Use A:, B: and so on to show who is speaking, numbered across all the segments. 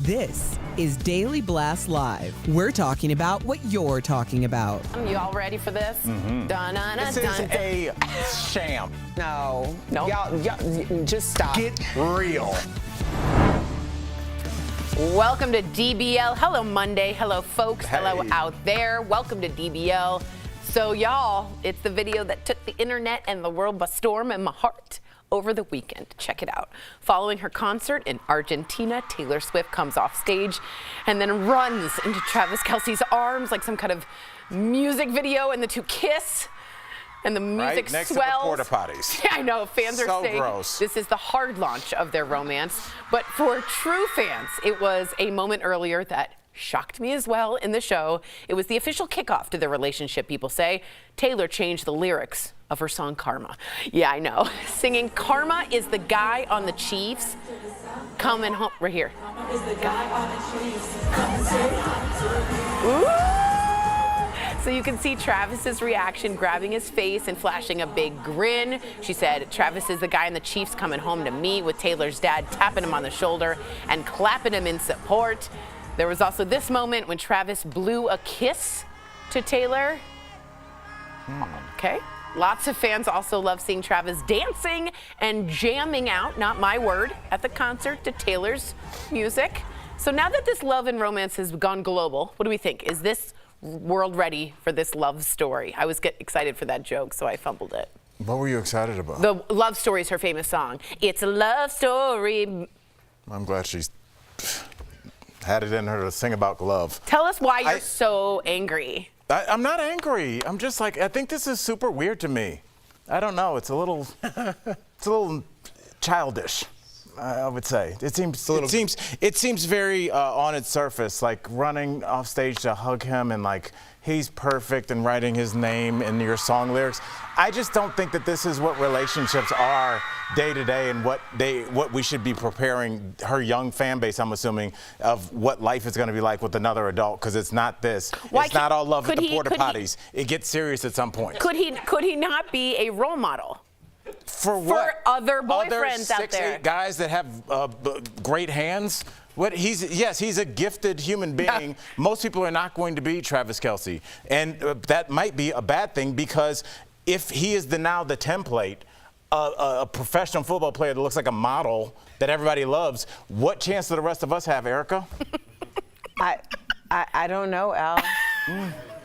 A: This is Daily Blast Live. We're talking about what you're talking about.
B: You all ready for this?
C: This is a sham.
D: No.
B: Nope.
D: Y'all, just stop.
C: Get real.
B: Welcome to DBL. Hello, Monday. Hello, folks.
C: Hey.
B: Hello out there. Welcome to DBL. So, y'all, it's the video that took the internet and the world by storm and my heart over the weekend. Check it out. Following her concert in Argentina, Taylor Swift comes off stage and then runs into Travis Kelce's arms like some kind of music video, and the two kiss. And the music
C: Right next
B: swells.
C: to the porta potties.
B: Yeah, I know. Fans are
C: So
B: saying
C: gross.
B: this is the hard launch of their romance. But for true fans, it was a moment earlier that shocked me as well in the show. It was the official kickoff to their relationship, people say. Taylor changed the lyrics of her song Karma. Yeah, I know. Singing Karma is the guy on the Chiefs coming home. Right here. Ooh. So you can see Travis's reaction, grabbing his face and flashing a big grin. She said, Travis is the guy in the Chiefs coming home to me, with Taylor's dad tapping him on the shoulder and clapping him in support. There was also this moment when Travis blew a kiss to Taylor. Okay. Lots of fans also love seeing Travis dancing and jamming out, not my word, at the concert to Taylor's music. So now that this love and romance has gone global, what do we think? Is this world ready for this love story? I was excited for that joke, so I fumbled it.
C: What were you excited about?
B: The Love Story is her famous song. It's a love story.
C: I'm glad she's had it in her to sing about love.
B: Tell us why you're so angry.
C: I'm not angry. I'm just like, I think this is super weird to me. I don't know. It's a little childish, I would say. It seems very on its surface, like running off stage to hug him and like he's perfect and writing his name in your song lyrics. I just don't think that this is what relationships are day to day, and what we should be preparing her young fan base, I'm assuming, of what life is going to be like with another adult, because it's not this. It's not all love at the porta potties. It gets serious at some point.
B: Could he not be a role model?
C: For what?
B: For other boyfriends out
C: 6,
B: there.
C: 8 guys that have great hands. What he's a gifted human being. Most people are not going to be Travis Kelce, and that might be a bad thing, because if he is now the template, a professional football player that looks like a model that everybody loves, what chance do the rest of us have, Erica?
D: I don't know, Al.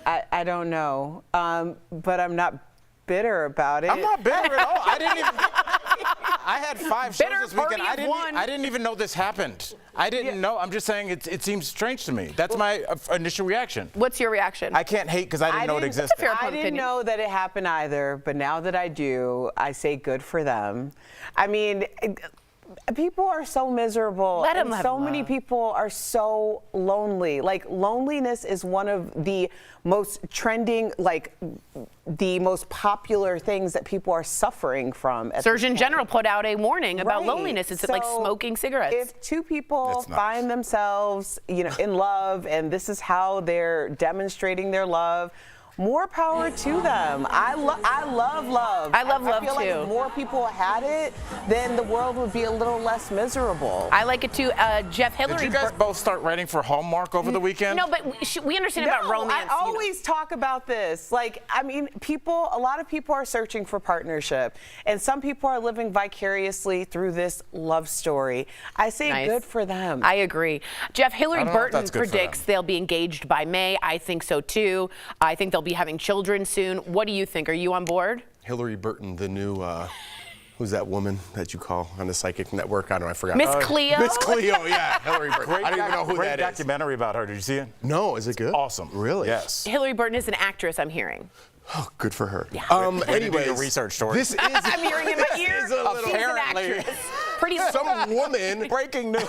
D: I don't know. But I'm not bitter about it.
C: I'm not bitter at all. I had 5 shows this weekend. I didn't even know this happened. I didn't know. I'm just saying it seems strange to me. That's my initial reaction.
B: What's your reaction?
C: I can't hate because I didn't know it existed.
D: I didn't know that it happened either, but now that I do, I say good for them. I mean, people are so miserable.
B: Let them have
D: so
B: love.
D: many people are so lonely. Like, loneliness is one of the most trending, like, the most popular things that people are suffering from.
B: Surgeon General put out a warning about
D: Right.
B: loneliness. It's
D: So
B: like smoking cigarettes.
D: If two people find themselves, in love, and this is how they're demonstrating their love, more power to them. I love love.
B: I love love,
D: I feel like
B: too.
D: if more people had it, then the world would be a little less miserable.
B: I like it too. Jeff Hillary.
C: Did you guys both start writing for Hallmark over the weekend?
B: No, but we understand about romance.
D: I always talk about this. Like, I mean, a lot of people are searching for partnership, and some people are living vicariously through this love story. I say
B: Nice.
D: good for them.
B: I agree. Jeff Hillary
C: I don't know if
B: Burton
C: that's good for
B: predicts
C: them.
B: they'll be engaged by May. I think so too. I think they'll be having children soon. What do you think? Are you on board?
E: Hillary Burton, the new, who's that woman that you call on the psychic network? I don't know, I forgot.
B: Miss Cleo?
E: Miss Cleo, yeah, Hillary Burton. I don't even know who
C: Great
E: that is.
C: documentary about her. Did you see it?
E: No, is it good?
C: Awesome.
E: Really?
C: Yes.
B: Hillary Burton is an actress, I'm hearing.
E: Oh, good for her.
B: Yeah.
C: Way to do
E: Anyways,
C: your research story.
E: This is.
B: I'm hearing in my ear.
E: This is a little-
B: She's an
C: Apparently.
B: actress. Pretty
E: Some woman
C: Breaking news.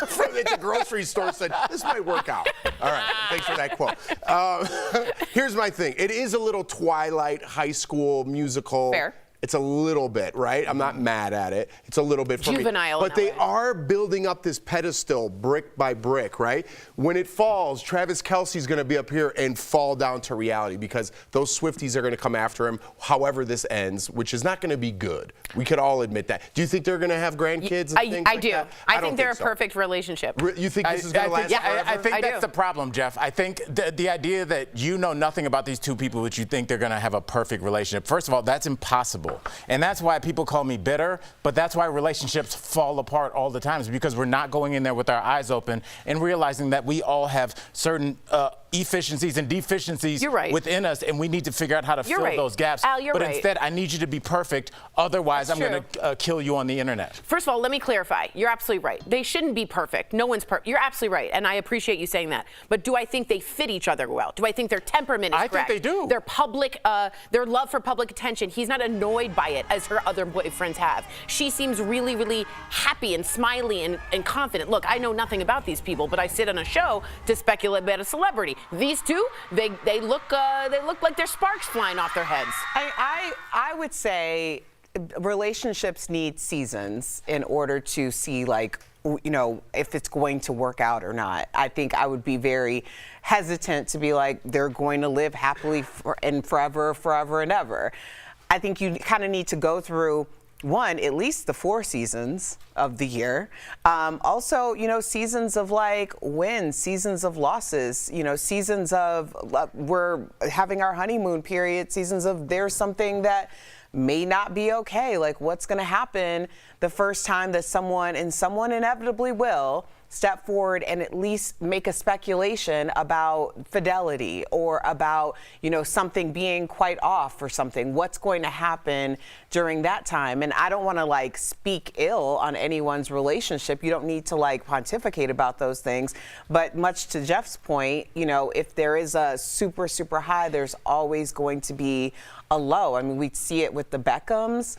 E: from at the grocery store said, this might work out. All right, thanks for that quote. Here's my thing. It is a little Twilight high school musical.
B: Fair.
E: It's a little bit, right? I'm not mad at it. It's a little bit for
B: Juvenile
E: me.
B: in
E: But
B: that
E: they
B: way.
E: are building up this pedestal brick by brick, right? When it falls, Travis Kelce's going to be up here and fall down to reality because those Swifties are going to come after him however this ends, which is not going to be good. We could all admit that. Do you think they're going to have grandkids and things
B: I
E: like
B: do.
E: that?
B: I
E: don't
B: think they're a
E: so.
B: perfect relationship.
E: You think this is going to last forever?
C: I think
B: I
C: that's
B: do.
C: the problem, Jeff. I think the idea that you know nothing about these two people, but you think they're going to have a perfect relationship. First of all, that's impossible. And that's why people call me bitter, but that's why relationships fall apart all the time, is because we're not going in there with our eyes open and realizing that we all have certain efficiencies and deficiencies
B: You're right.
C: within us, and we need to figure out how to
B: You're
C: fill
B: right.
C: those gaps.
B: Al, you're
C: but
B: right.
C: instead, I need you to be perfect. Otherwise,
B: That's
C: I'm going to kill you on the internet.
B: First of all, let me clarify. You're absolutely right. They shouldn't be perfect. No one's perfect. You're absolutely right, and I appreciate you saying that. But do I think they fit each other well? Do I think their temperament is
C: I think
B: correct?
C: they do.
B: Their public, their love for public attention. He's not annoyed by it as her other boyfriends have. She seems really, really happy and smiley and confident. Look, I know nothing about these people, but I sit on a show to speculate about a celebrity. These two, they look like there's sparks flying off their heads.
D: I would say relationships need seasons in order to see, like, you know, if it's going to work out or not. I think I would be very hesitant to be like, they're going to live happily and forever and ever. I think you kind of need to go through at least the 4 seasons of the year. Also, you know, seasons of like wins, seasons of losses, you know, seasons of we're having our honeymoon period, seasons of there's something that may not be okay. Like, what's going to happen the first time that someone inevitably will step forward and at least make a speculation about fidelity or about, you know, something being quite off or something. What's going to happen during that time? And I don't want to like speak ill on anyone's relationship. You don't need to like pontificate about those things. But much to Jeff's point, you know, if there is a super, super high, there's always going to be a low. I mean, we see it with the Beckhams.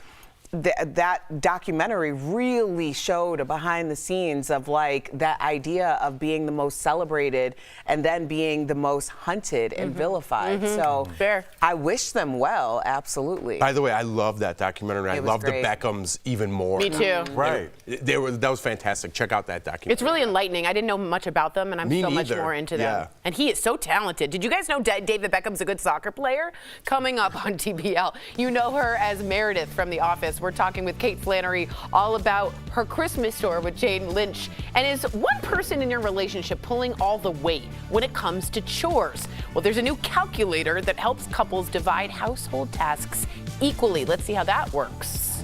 D: That documentary really showed a behind the scenes of like that idea of being the most celebrated and then being the most hunted and vilified. So
B: Fair.
D: I wish them well, absolutely.
E: By the way, I love that documentary. I
D: It was
E: love the
D: great.
E: Beckhams even more.
B: Me too.
C: Right.
E: That was fantastic. Check out that documentary.
B: It's really enlightening. I didn't know much about them, and I'm
E: Me
B: so much
E: neither.
B: more into them.
E: Yeah.
B: And he is so talented. Did you guys know David Beckham's a good soccer player? Coming up on DBL, you know her as Meredith from The Office. We're talking with Kate Flannery all about her Christmas store with Jane Lynch. And is one person in your relationship pulling all the weight when it comes to chores? Well, there's a new calculator that helps couples divide household tasks equally. Let's see how that works.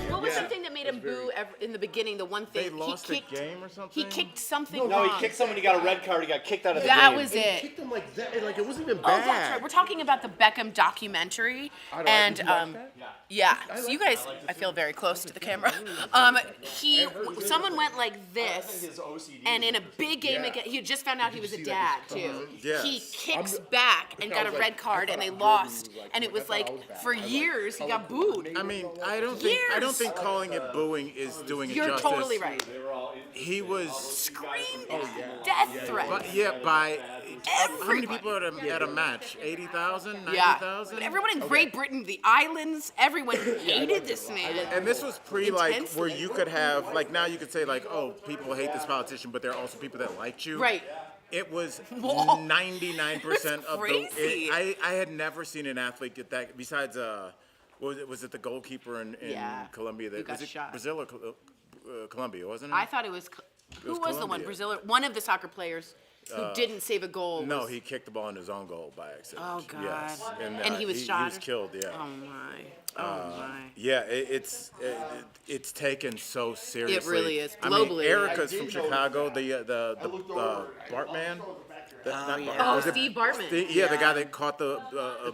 B: What was something that made him boo in the beginning? The one thing
C: They lost a game or something?
B: He kicked something
F: No,
B: wrong.
F: he kicked someone. He got a red card. He got kicked out of the
B: That
F: game.
B: was
E: He
B: it.
E: kicked him like that. Like it wasn't even
B: Oh,
E: bad.
B: that's right. We're talking about the Beckham documentary, and
E: Did you watch that?
B: yeah. So you guys, I feel very close to the camera. Someone went like this, and in a big game again, he had just found out he was a dad too.
C: Yes.
B: He kicks back and got a red card, and they lost. And it was like for years he got booed.
C: I mean, I don't think calling it booing is doing it
B: You're
C: justice.
B: totally right.
C: He was
B: Screamed death threat.
C: by how many
B: Everybody.
C: people are at a match? 80,000,
B: Yeah.
C: 90,000?
B: But everyone in Great Britain, the islands, everyone hated this man.
C: And this was pre like
B: Intensely.
C: where you could have like now you could say like, oh, people hate this politician, but there are also people that liked you.
B: Right.
C: It was
B: Whoa.
C: 99% of
B: crazy.
C: the. I had never seen an athlete get that. Besides, what was it the goalkeeper in
B: Yeah.
C: Colombia?
B: Who
C: That
B: got
C: was it
B: shot.
C: Brazil or Colombia, wasn't it?
B: I thought it was. Who
C: was
B: was the one?
C: Colombia.
B: Brazil? One of the soccer players who didn't save a goal.
C: No,
B: was-
C: he kicked the ball in his own goal by accident.
B: Oh God.
C: Yes.
B: And he was shot.
C: He was killed. Yeah.
B: Oh my. Oh my.
C: Yeah, it's taken so seriously.
B: really is.
C: I mean,
B: Globally.
C: Erica's from Chicago, the Bartman.
B: Oh, Steve Bartman.
C: The guy that caught the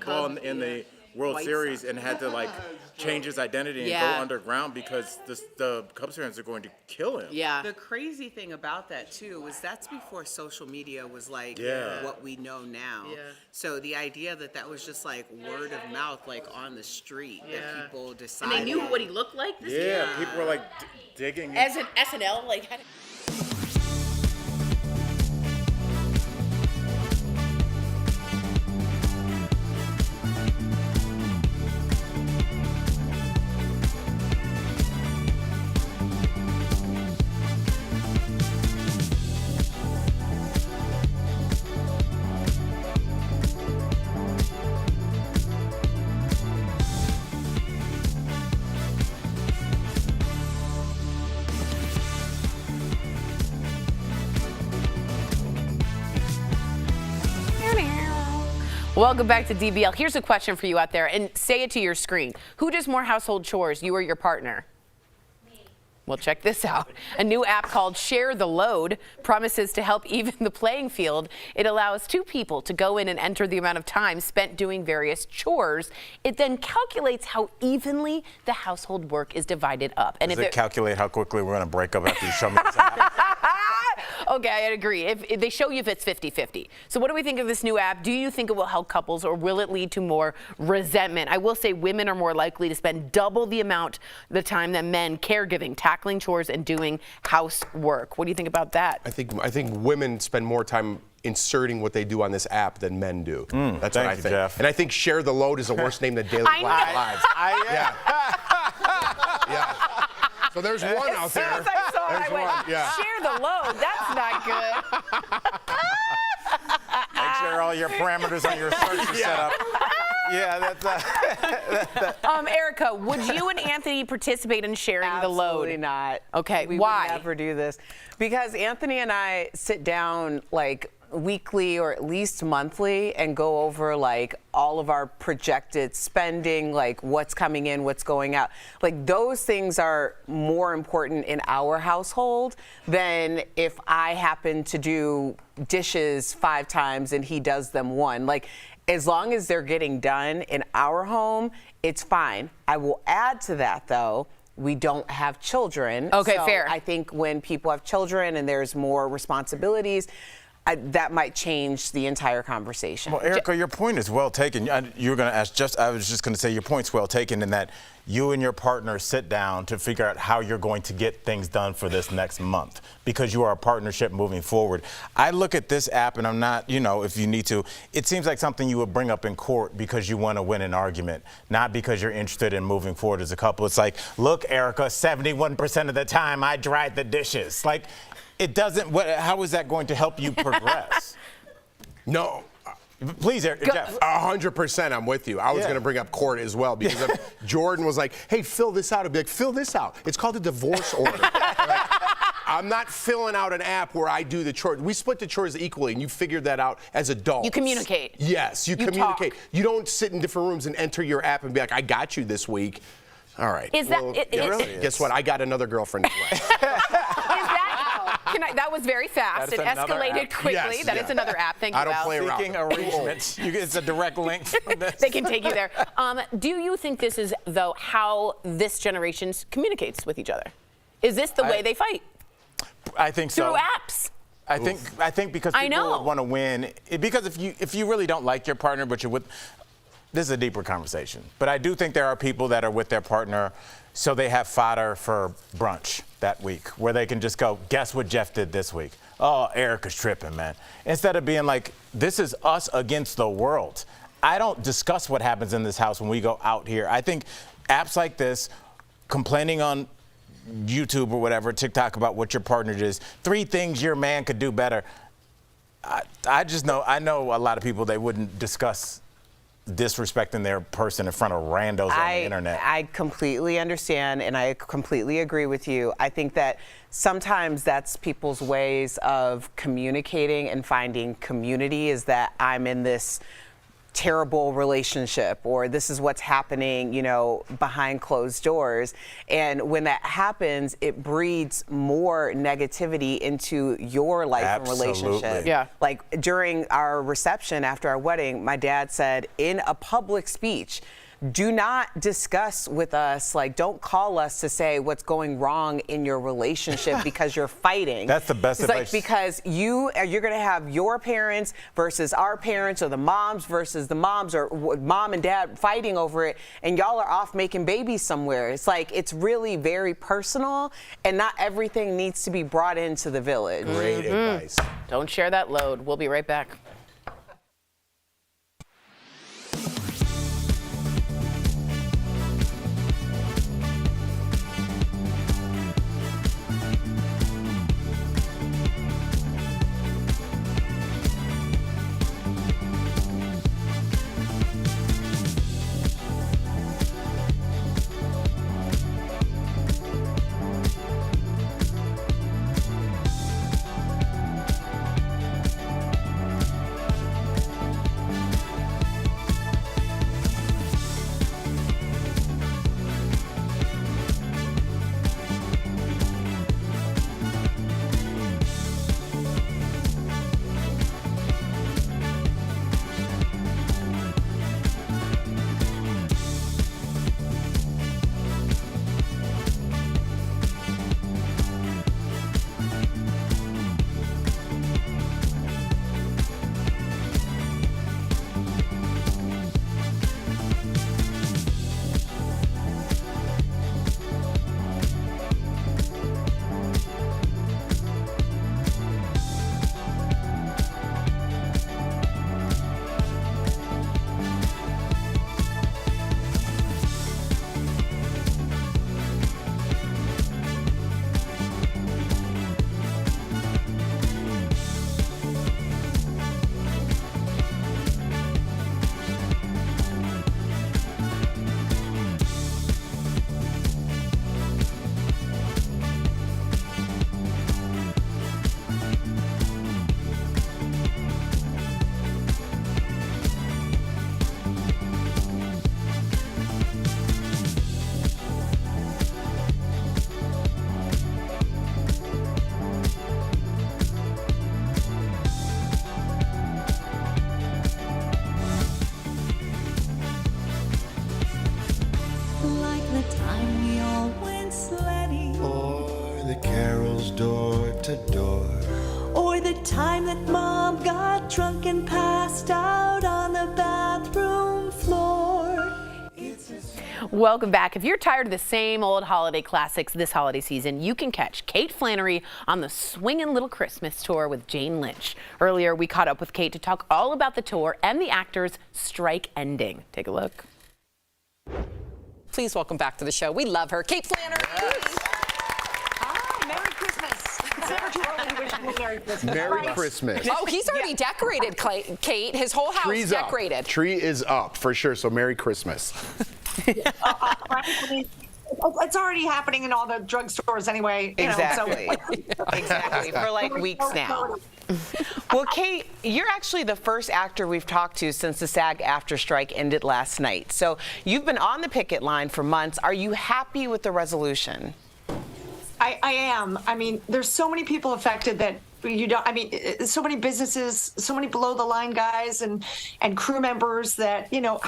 C: ball in the World Series and had to like change his identity and
B: Yeah.
C: go underground because the Cubs fans are going to kill him.
B: Yeah.
D: The crazy thing about that too was that's before social media was like
C: Yeah.
D: what we know now.
B: Yeah.
D: So the idea that was just like word of mouth, like on the street, that people
B: And
D: decided.
B: they knew what he looked like.
C: Yeah, people were like digging.
B: As an SNL, like. Welcome back to DBL. Here's a question for you out there, and say it to your screen. Who does more household chores, you or your partner? Me. Well, check this out. A new app called Share the Load promises to help even the playing field. It allows two people to go in and enter the amount of time spent doing various chores. It then calculates how evenly the household work is divided up. And
C: Does it calculate how quickly we're going to break up after you show me this app?
B: Okay, I agree. If they show you if it's 50-50. So what do we think of this new app? Do you think it will help couples or will it lead to more resentment? I will say women are more likely to spend double the time than men caregiving, tackling chores, and doing housework. What do you think about that?
E: I think women spend more time inserting what they do on this app than men do. That's what I think.
C: Jeff.
E: And I think Share the Load is a worse name than Daily
B: I
E: Black
B: know.
E: Lives. Yeah. So there's one out
B: As soon
E: there.
B: as I saw it,
E: There's
B: I went,
E: one, yeah.
B: share the load. That's not good.
C: Make sure all your parameters on your search are set up. Yeah, that's
B: Erica, would you and Anthony participate in sharing the load?
D: Absolutely not.
B: Okay,
D: we
B: why?
D: would never do this because Anthony and I sit down like weekly or at least monthly and go over like all of our projected spending, like what's coming in, what's going out. Like those things are more important in our household than if I happen to do dishes 5 times and he does them 1. Like as long as they're getting done in our home, it's fine. I will add to that though, we don't have children.
B: Okay,
D: so
B: fair.
D: I think when people have children and there's more responsibilities, that might change the entire conversation.
C: Well, Erica, your point is well taken. You were going to ask I was just going to say your point's well taken in that you and your partner sit down to figure out how you're going to get things done for this next month because you are a partnership moving forward. I look at this app and I'm not, if you need to, it seems like something you would bring up in court because you want to win an argument, not because you're interested in moving forward as a couple. It's like, look, Erica, 71% of the time I dried the dishes. Like, it doesn't, how is that going to help you progress?
E: No.
C: Please, Jeff.
E: 100%, I'm with you. I was going to bring up court as well because if Jordan was like, hey, fill this out, I'd be like, fill this out. It's called a divorce order. Like, I'm not filling out an app where I do the chores. We split the chores equally, and you figured that out as adults.
B: You communicate.
E: Yes, you communicate.
B: Talk.
E: You don't sit in different rooms and enter your app and be like, I got you this week. All right.
B: Is that
E: Guess what? I got another girlfriend as well.
B: That was very fast. It escalated quickly.
E: Yes,
B: that is another app. Thank you,
E: I don't
B: Val.
E: play around.
C: Seeking arrangement. It's a direct link.
B: They can take you there. Do you think this is, though, how this generation communicates with each other? Is this the way they fight?
C: I think so.
B: Through apps?
C: I think because people want to win. Because if you really don't like your partner, but you're with, this is a deeper conversation. But I do think there are people that are with their partner so they have fodder for brunch that week where they can just go, guess what Jeff did this week? Oh, Erica's tripping, man. Instead of being like, this is us against the world. I don't discuss what happens in this house when we go out here. I think apps like this, complaining on YouTube or whatever, TikTok about what your partner does, 3 things your man could do better. I know a lot of people, they wouldn't discuss disrespecting their person in front of randos on the internet.
D: I completely understand and I completely agree with you. I think that sometimes that's people's ways of communicating and finding community is that I'm in this terrible relationship or this is what's happening, behind closed doors. And when that happens, it breeds more negativity into your life and relationship.
B: Yeah.
D: Like during our reception after our wedding, my dad said in a public speech, do not discuss with us, like, don't call us to say what's going wrong in your relationship because you're fighting.
C: That's the best
D: it's
C: advice.
D: like, because you're going to have your parents versus our parents, or the moms versus the moms, or mom and dad fighting over it, and y'all are off making babies somewhere. It's like, it's really very personal, and not everything needs to be brought into the village.
E: Great advice.
B: Don't share that load. We'll be right back.
G: Time that Mom got drunk and passed out on the bathroom floor.
B: Welcome back. If you're tired of the same old holiday classics this holiday season, you can catch Kate Flannery on the Swingin' Little Christmas tour with Jane Lynch. Earlier, we caught up with Kate to talk all about the tour and the actors' strike ending. Take a look.
H: Please welcome back to the show. We love her, Kate Flannery.
I: Yes. Ah, Merry Christmas. It's never too early to wish people Merry Christmas.
E: Merry Christmas.
H: Oh, he's already decorated, Kate. His whole house
E: Tree's
H: decorated.
E: Up. Tree is up for sure. So Merry Christmas.
I: It's already happening in all the drugstores anyway.
D: Exactly. Exactly. For like weeks now. Well, Kate, you're actually the first actor we've talked to since the SAG-AFTRA strike ended last night. So you've been on the picket line for months. Are you happy with the resolution?
I: I am. I mean, there's so many people affected that you don't. I mean, so many businesses, so many below the line guys and crew members that, you know,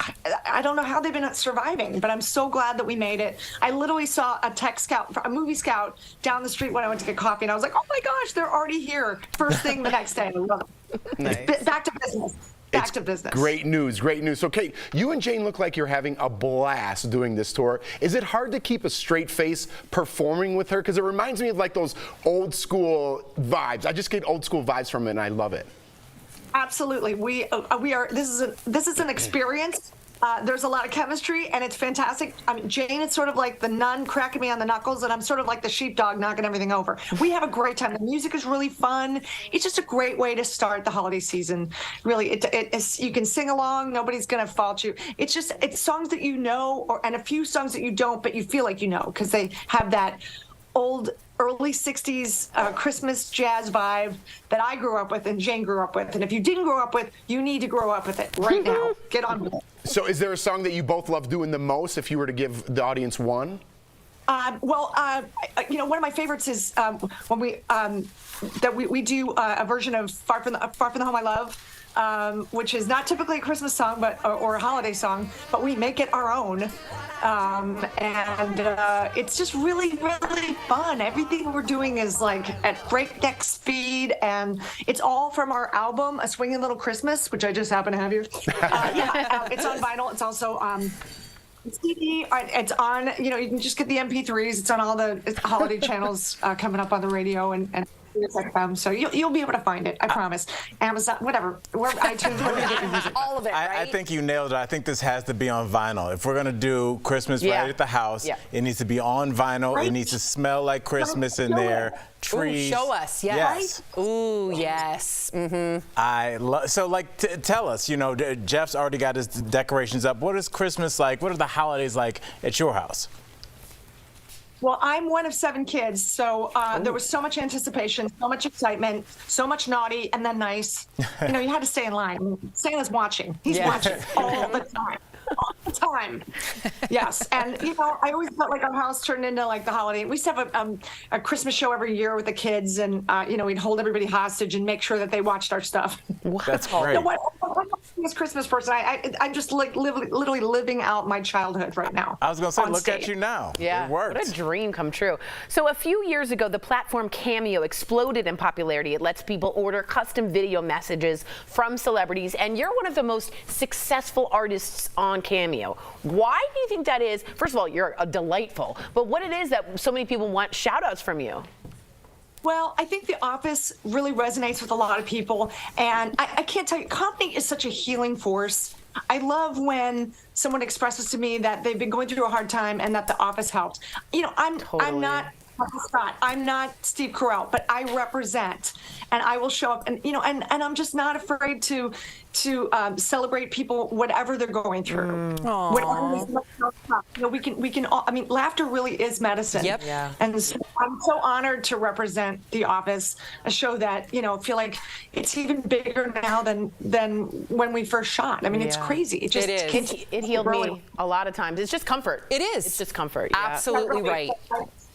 I: I don't know how they've been surviving, but I'm so glad that we made it. I literally saw a tech scout, a movie scout down the street when I went to get coffee, and I was like, oh my gosh, they're already here. First thing the next day. I love it.
D: Nice.
I: Back to business. Back to business.
E: Great news, great news. So, Kate, you and Jane look like you're having a blast doing this tour. Is it hard to keep a straight face performing with her? Because it reminds me of like those old school vibes. I just get old school vibes from it, and I love it.
I: Absolutely. We are. This is an experience. There's a lot of chemistry, and it's fantastic. I mean, Jane is sort of like the nun cracking me on the knuckles, and I'm sort of like the sheepdog knocking everything over. We have a great time. The music is really fun. It's just a great way to start the holiday season. Really, you can sing along. Nobody's going to fault you. It's songs that you know, and a few songs that you don't, but you feel like you know, because they have that old early 60s Christmas jazz vibe that I grew up with and Jane grew up with. And if you didn't grow up with, you need to grow up with it right now. Get on with it.
E: So is there a song that you both love doing the most if you were to give the audience one?
I: You know, one of my favorites is when we do a version of Far from the Home I Love. which is not typically a Christmas song, or a holiday song, but we make it our own. It's just really, really fun. Everything we're doing is like at breakneck speed, and it's all from our album, A Swinging Little Christmas, which I just happen to have here. It's on vinyl. It's also CD. It's on. You can just get the MP3s. It's on all the holiday channels coming up on the radio and. So you'll be able to find it, I promise. Amazon, whatever, iTunes, wherever you get your music.
H: All of it, right?
C: I think you nailed it. I think this has to be on vinyl. If we're gonna do Christmas right at the house, it needs to be on vinyl.
I: Right.
C: It needs to smell like Christmas in there. Trees.
H: Ooh, show us, yes. Ooh, yes. Mm-hmm.
C: So, tell us. Jeff's already got his decorations up. What is Christmas like? What are the holidays like at your house?
I: Well, I'm one of 7 kids, so there was so much anticipation, so much excitement, so much naughty and then nice. You had to stay in line. Santa's watching. He's watching all the time. All the time. Yes. And, I always felt like our house turned into like the holiday. We used to have a Christmas show every year with the kids, and, we'd hold everybody hostage and make sure that they watched our stuff.
C: That's great.
I: I'm this Christmas person. I'm just like literally living out my childhood right now.
C: I was going to say, look
I: stage.
C: at you now.
B: Yeah,
C: it works.
B: What a dream come true. So a few years ago, the platform Cameo exploded in popularity. It lets people order custom video messages from celebrities, and you're one of the most successful artists on Cameo. Why do you think that is? First of all, you're delightful, but what it is that so many people want shout outs from you?
I: Well, I think The Office really resonates with a lot of people, and I can't tell you, comedy is such a healing force. I love when someone expresses to me that they've been going through a hard time and that The Office helped. I'm not Michael Scott. I'm not Steve Carell, but I represent, and I will show up, and and I'm just not afraid to celebrate people whatever they're going through. We can all. I mean, laughter really is medicine.
H: Yep.
I: Yeah. And so I'm so honored to represent The Office, a show that feel like it's even bigger now than when we first shot. I mean, it's crazy. It just
B: It healed me a lot of times. It's just comfort.
H: It is.
B: It's just comfort.
H: Absolutely right.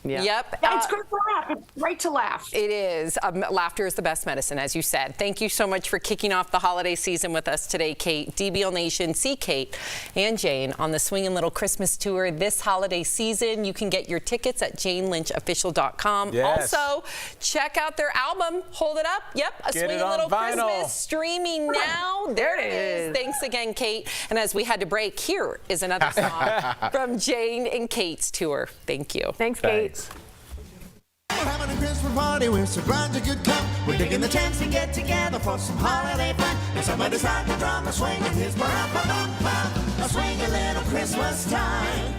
B: Yeah.
H: Yep.
I: Yeah, it's great to laugh. It's great to laugh.
H: It is. Laughter is the best medicine, as you said. Thank you so much for kicking off the holiday season with us today, Kate. DBL Nation, see Kate and Jane on the Swingin' Little Christmas Tour this holiday season. You can get your tickets at janelynchofficial.com.
C: Yes.
H: Also, check out their album. Hold it up. Yep. A Swingin' Little Christmas streaming now. There it is. Thanks again, Kate. And as we had to break, here is another song from Jane and Kate's tour. Thank you.
B: Thanks, Kate.
G: We're having a Christmas party, we're so glad you could come. We're taking the chance to get together for some holiday fun. And somebody's like the drum, a swing, and here's a swing a little Christmas time.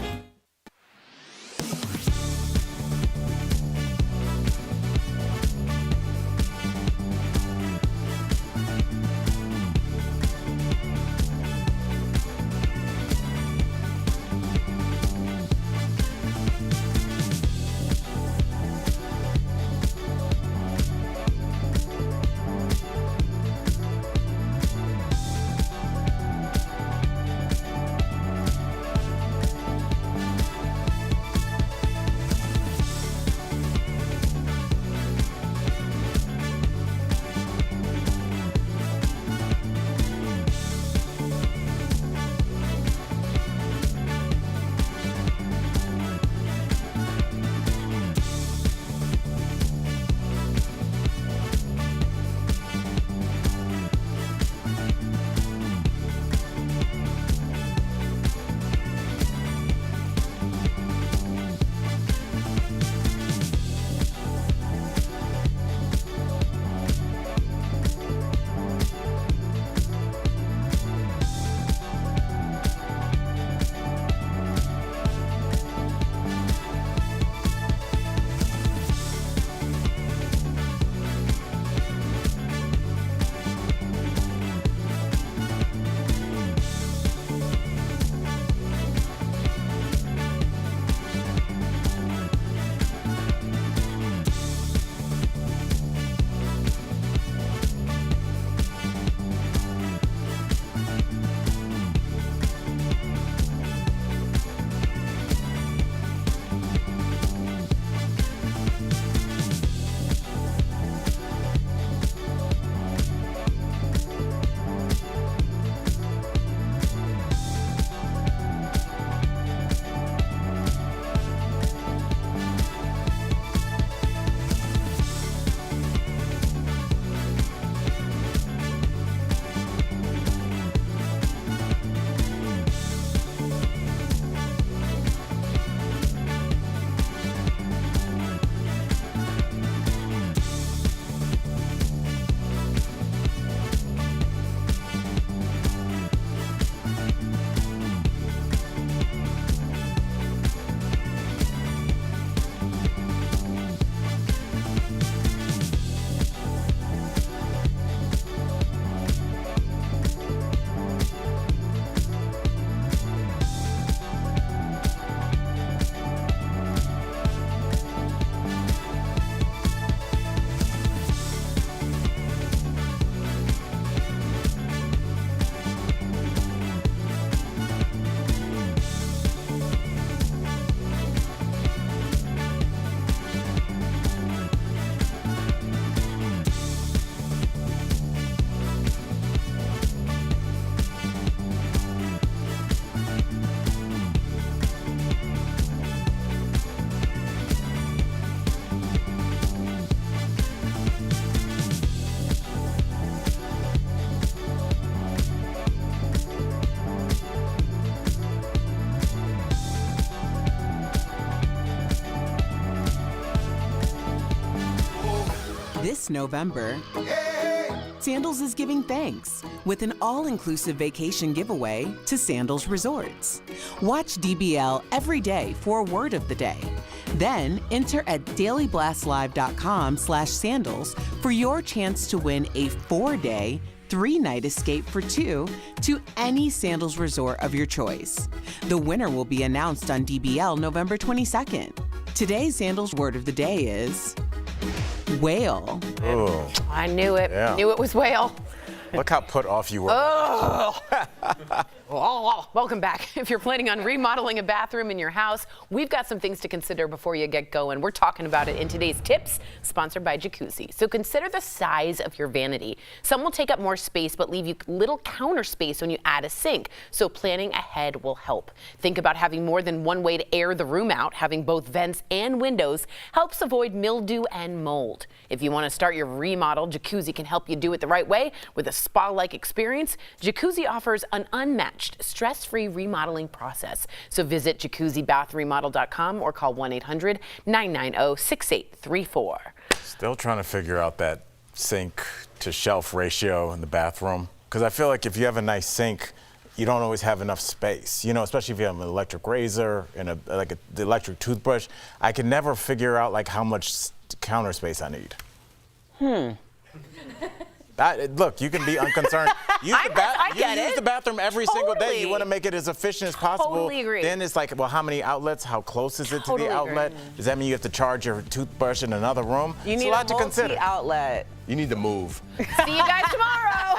A: This November, Sandals is giving thanks with an all-inclusive vacation giveaway to Sandals Resorts. Watch DBL every day for a word of the day. Then enter at dailyblastlive.com/sandals for your chance to win a 4-day, 3-night escape for 2 to any Sandals resort of your choice. The winner will be announced on DBL November 22nd. Today's Sandals word of the day is whale.
C: Oh,
B: I knew it.
C: Yeah.
B: Knew it was whale.
C: look how put off you were.
B: Oh. Welcome back. If you're planning on remodeling a bathroom in your house, we've got some things to consider before you get going. We're talking about it in today's tips, sponsored by Jacuzzi. So consider the size of your vanity. Some will take up more space but leave you little counter space when you add a sink. So planning ahead will help. Think about having more than one way to air the room out. Having both vents and windows helps avoid mildew and mold. If you want to start your remodel, Jacuzzi can help you do it the right way with a spa-like experience. Jacuzzi offers an unmatched, stress-free remodeling process. So visit jacuzzibathremodel.com or call 1-800-990-6834.
C: Still trying to figure out that sink to shelf ratio in the bathroom. Because I feel like if you have a nice sink, you don't always have enough space. You know, especially if you have an electric razor and the electric toothbrush. I can never figure out like how much counter space I need. Look, you can be unconcerned. Use the bathroom every single day. You want to make it as efficient as possible.
B: Totally agree.
C: Then it's like, well, how many outlets? How close is it to the outlet? Does that mean you have to charge your toothbrush in another room?
D: You
C: it's
D: need
C: a lot to consider.
D: Multi-outlet.
E: You need to move.
B: See you guys tomorrow.